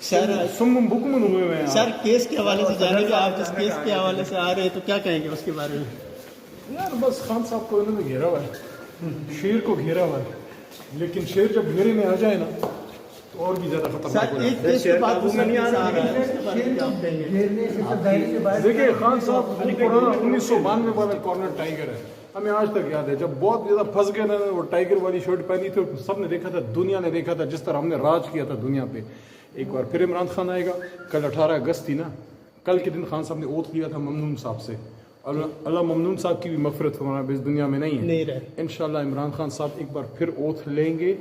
Sir सुम Buchman हुए हुए हैं। सर केस के हवाले से जानेंगे, आप जिस केस के हवाले से आ रहे हैं तो क्या कहेंगे उसके बारे में? यार बस खान साहब को इन्होंने घेरा हुआ है, शेर को घेरा हुआ है, लेकिन शेर जब घेरे में आ जाए ना तो और भी ज्यादा खतरनाक हो सर एक जाता केस के बाद दूसरा केस आ रहा है, उसके बारे में क्या आप कहेंगे? है। देखिए खान साहब पुराना 1992 वाला कॉर्नर टाइगर है, हमें आज तक याद है। जब बहुत ज्यादा फंस गए ना, वो टाइगर वाली शर्ट पहनी थी, सबने देखा था, दुनिया ने देखा था जिस तरह हमने राज किया था दुनिया पे। एक बार फिर इमरान खान आएगा। कल 18 अगस्त थी ना, कल के दिन खान साहब ने ओथ लिया था ममनून साहब से, और अल्लाह ममनून साहब की भी मगफिरत फरमाए, इस दुनिया में नहीं है। इंशाल्लाह इमरान खान साहब एक बार फिर ओथ लेंगे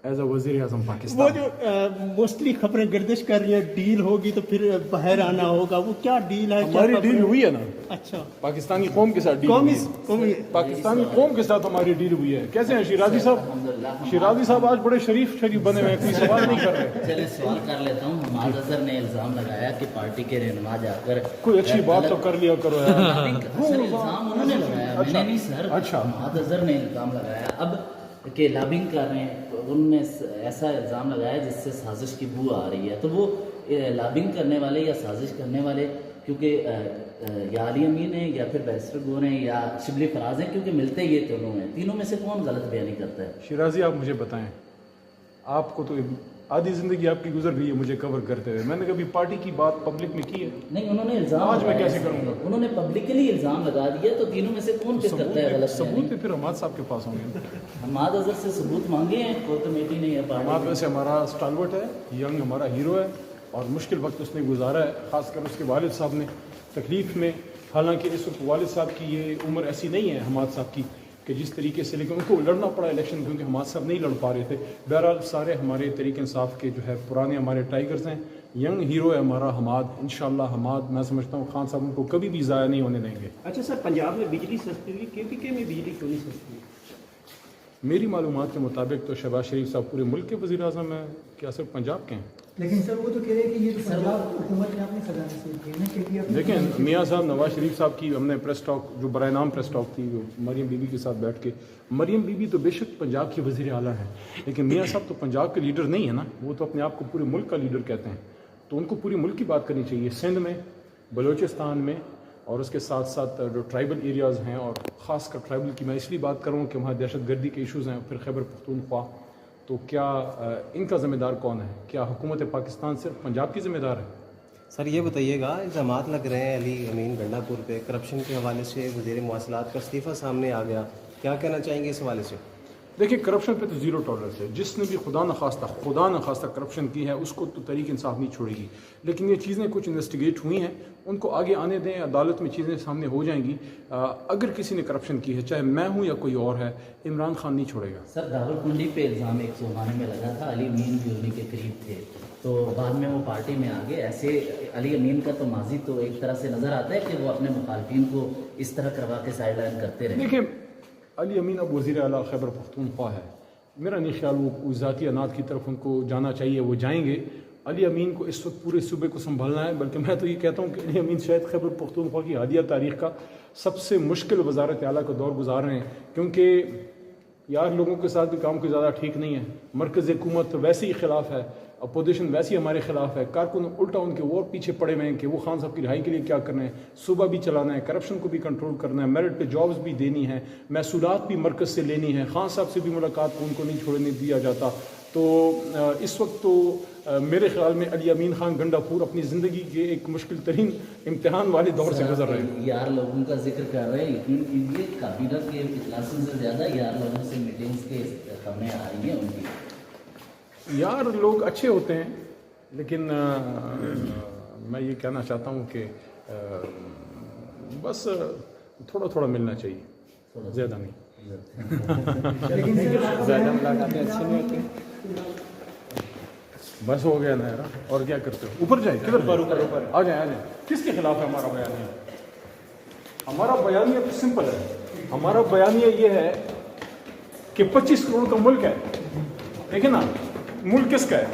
एज अ वजीर आजम वो पाकिस्तान। जो मोस्टली खबरें गर्दिश कर रही है डील होगी तो फिर बाहर आना होगा, वो क्या डील है? हमारी डील हुई है ना, अच्छा पाकिस्तानी कौम के साथ डील हुई है। पाकिस्तानी कौम के साथ हमारी डील हुई है। कैसे हैं शिराजी साहब? शिराजी साहब आज बड़े शरीफ बने हुए हैं, कोई सवाल नहीं कर रहे। चलिए सवाल कर लेता हूँ। हमाद अजहर ने इल्जाम लगाया कि पार्टी के रहनुमा जाकर कोई अच्छी बात तो कर लिया करो यार। सर इल्जाम उन्होंने लगाया, मैंने नहीं सर। अच्छा। हमाद अजहर ने इल्जाम लगाया अब कि लॉबिंग कर रहे हैं, उनने ऐसा इल्ज़ाम लगाया जिससे साजिश की बू आ रही है। तो वो लॉबिंग करने वाले या साजिश करने वाले, क्योंकि या अली अमीन है या फिर बैरिस्टर गोर हैं या शिबली फराज हैं, क्योंकि मिलते ये दोनों हैं, तीनों में से कौन गलत बयानी करता है? शिराजी आप मुझे बताएं, आपको तो आधी जिंदगी आपकी गुजर गई है मुझे कवर करते हुए, मैंने कभी पार्टी की बात पब्लिक में की है? नहीं, उन्होंने इल्जाम आज मैं कैसे करूंगा? उन्होंने पब्लिकली इल्जाम लगा दिया, तो तीनों में से कौन किस करता है गलत? सबूत फिर हमाद साहब के पास होंगे। हमाद अजहर से सबूत मांगे हैं, कोर कमेटी ने या हमाद पार्टी? वैसे हमारा स्टालवर्ट है, यंग हमारा हीरो है, और मुश्किल वक्त उसने गुजारा है, खासकर उसके वालिद साहब ने तकलीफ में। हालांकि इस वक्त वालिद साहब की ये उम्र ऐसी नहीं है हमाद साहब की कि जिस तरीके से, लेकिन उनको लड़ना पड़ा इलेक्शन, क्योंकि हमाद साहब नहीं लड़ पा रहे थे। बहरहाल सारे हमारे तरीके इंसाफ के जो है पुराने हमारे टाइगर्स हैं, यंग हीरो है हमारा हमाद। इंशाल्लाह हमाद, मैं समझता हूँ खान साहब उनको कभी भी ज़ाया नहीं होने देंगे। अच्छा सर, पंजाब में बिजली सस्ती हुई, केपीके में बिजली क्यों नहीं सस्ती हुई? मेरी मालूमात के मुताबिक तो शहबाज शरीफ साहब पूरे मुल्क के वज़ीर आज़म हैं, क्या सिर्फ पंजाब के हैं? लेकिन सर वो तो कह रहे हैं कि ये तो पंजाब हुकूमत ने अपनी खजाने से की है ना, क्योंकि अपनी देखें मियाँ साहब, नवाज शरीफ साहब की हमने प्रेस टॉक, जो बराए नाम प्रेस टॉक थी, जो मरियम बीबी के साथ बैठ के, मरियम बीबी तो बेशक पंजाब की वज़ीर आला है, लेकिन मियाँ साहब तो पंजाब के लीडर नहीं है ना, वो तो अपने आप को पूरे मुल्क का लीडर कहते हैं। तो उनको पूरी मुल्क की बात करनी चाहिए, सिंध में, बलूचिस्तान में, और उसके साथ साथ जो ट्राइबल एरियाज़ हैं, और ख़ास कर ट्राइबल की मैं इसलिए बात करूँ कि वहाँ दहशत गर्दी के इशूज़ हैं, फिर खैबर पख्तूनख्वा, तो क्या इनका ज़िम्मेदार कौन है? क्या हुकूमत पाकिस्तान सिर्फ पंजाब की ज़िम्मेदार है? सर ये बताइएगा, इल्ज़ामात लग रहे हैं अली अमीन गंडापुर पे करप्शन के हवाले से, वज़ीर मवासलात का इस्तीफ़ा सामने आ गया, क्या कहना चाहेंगे इस हवाले से? देखिए करप्शन पे तो ज़ीरो टॉलरेंस है, जिसने भी खुदा न खास्ता करप्शन की है उसको तो तहरीक इंसाफ नहीं छोड़ेगी। लेकिन ये चीज़ें कुछ इन्वेस्टिगेट हुई हैं, उनको आगे आने दें, अदालत में चीज़ें सामने हो जाएंगी। अगर किसी ने करप्शन की है, चाहे मैं हूँ या कोई और है, इमरान खान नहीं छोड़ेगा। सर रावलपिंडी पे इल्ज़ाम 192 में लगा था, अली अमीन भी उन्हीं के करीब थे, तो बाद में वो पार्टी में आ गए। ऐसे अली अमीन का तो माजी तो एक तरह से नज़र आता है कि वो अपने मुखालफिन को इस तरह करवा के साइड लाइन करते रहे। देखिए अली अमीन अब वज़ीर आला खैबर पख्तूनख्वा है, मेरा नहीं ख्याल वो ज़ाती अनात की तरफ उनको जाना चाहिए, वो जाएंगे। अली अमीन को इस वक्त पूरे सूबे को संभालना है, बल्कि मैं तो ये कहता हूँ कि अली अमीन शायद खैबर पख्तूनख्वा की हालिया तारीख़ का सबसे मुश्किल वज़ारत आला का दौर गुजार रहे हैं, क्योंकि यार लोगों के साथ भी काम कोई ज़्यादा ठीक नहीं है। मरकज़ हुकूमत वैसे ही ख़िलाफ़ है, अपोजिशन वैसे ही हमारे खिलाफ है, कारकुन उल्टा उनके और पीछे पड़े हुए हैं कि वो खान साहब की रिहाई के लिए क्या करना है, सूबा भी चलाना है, करप्शन को भी कंट्रोल करना है, मेरिट पे जॉब्स भी देनी है, महसूलात भी मरकज़ से लेनी है, खान साहब से भी मुलाकात को उनको नहीं छोड़ने दिया जाता। तो इस वक्त तो मेरे ख्याल में अली अमीन खान गंडापुर अपनी ज़िंदगी के एक मुश्किल तरीन इम्तिहान वाले दौर से गुजर रहे हैं। यार लोगों का जिक्र कर रहे हैं, यकीन कीजिए काबीना के इजलासों से ज़्यादा यार लोगों से मीटिंग्स के खबरें आ रही हैं उनकी। यार लोग अच्छे होते हैं, लेकिन मैं ये कहना चाहता हूँ कि बस थोड़ा थोड़ा मिलना चाहिए, ज़्यादा नहीं। ज़्यादा मुलाकातें अच्छी नहीं होती, बस हो गया ना यार, और क्या करते हो? ऊपर जाए, किधर? ऊपर आ जाए। किसके खिलाफ है हमारा बयानिया? हमारा बयानिया तो सिंपल है, हमारा बयानिया ये है कि 25 करोड़ का मुल्क है, देखिए ना, मुल्क किसका है?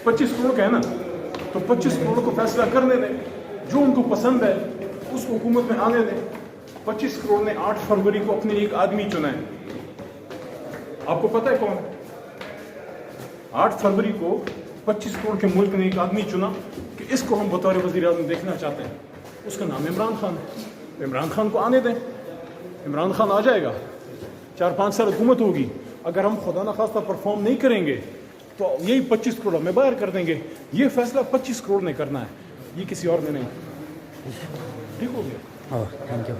25 करोड़ का है ना, तो 25 करोड़ को फैसला करने दें, जो उनको पसंद है उसको हुकूमत में आने दें। 25 करोड़ ने 8 फरवरी को अपने एक आदमी चुना है, आपको पता है कौन? 8 फरवरी को 25 करोड़ के मुल्क ने एक आदमी चुना कि इसको हम बतौर वज़ीर आज़म देखना चाहते हैं, उसका नाम इमरान खान है। इमरान खान को आने दें, इमरान खान आ जाएगा, 4-5 साल हुकूमत होगी। अगर हम खुदा न खास्ता परफॉर्म नहीं करेंगे तो यही 25 करोड़ हमें बाहर कर देंगे। ये फैसला 25 करोड़ ने करना है, ये किसी और ने नहीं। ठीक हो गया। Thank you.